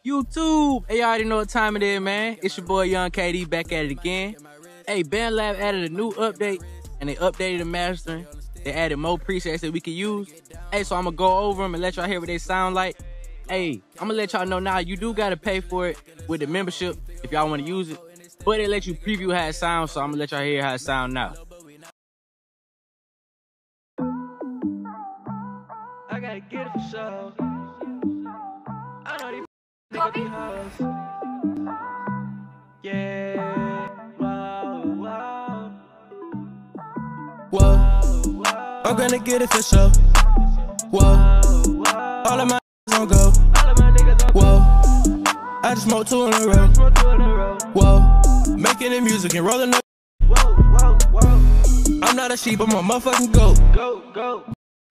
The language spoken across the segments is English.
YouTube. Hey, you already know what time it is, man. It's your boy Young KD back at it again. Hey, Bandlab added a new update and they updated the mastering. They added more presets that we can use. Hey, so I'm gonna go over them and let y'all hear what they sound like. Hey, I'm gonna let y'all know now, you do gotta pay for it with the membership if y'all wanna use it. But they let you preview how it sounds, so I'm gonna let y'all hear how it sound now. I gotta get it for sure. I know these niggas be hoes. Yeah, whoa. I'm gonna get it for sure. Whoa, all of my on go. Whoa, I just smoked 2 in a row. Whoa, making the music and rolling up. I'm not a sheep, I'm a motherfucking goat.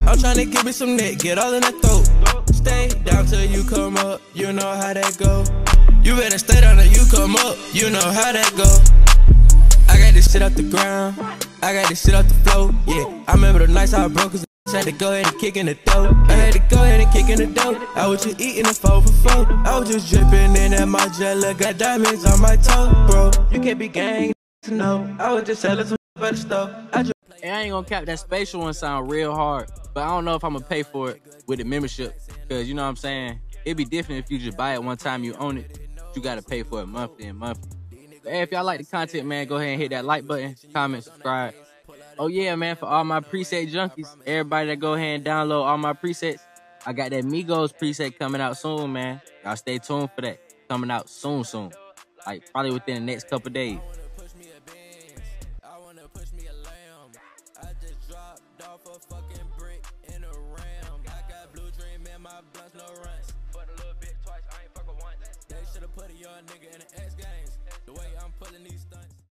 I'm tryna give me some neck, get all in that throat. Stay down till you come up, you know how that go. You better stay down till you come up, you know how that go. I got this shit off the ground, I got this shit off the floor, yeah. I remember the nights I was broke cause I had to go ahead and kick in the dough. I had to go ahead and kick in the dough. I was just eating a 4 for 4. I was just dripping in at my jello, got diamonds on my toe, bro. You can't be gang to know. I was just selling some for the stove. Hey, I ain't gonna cap, that spatial one sound real hard, but I don't know if I'm gonna pay for it with the membership, cause you know what I'm saying, it'd be different if you just buy it one time, you own it. You gotta pay for it monthly and monthly. But hey, if y'all like the content, man, go ahead and hit that like button, comment, subscribe. Oh yeah, man, for all my preset junkies, everybody that go ahead and download all my presets, I got that Migos preset coming out soon, man. Y'all stay tuned for that. Coming out soon. Like probably within the next couple days. I just dropped off a fucking brick in a ram. I got blue dream in my blunts, no runs. But a little bit twice, I ain't fucking once. They should've put a young nigga in the X game.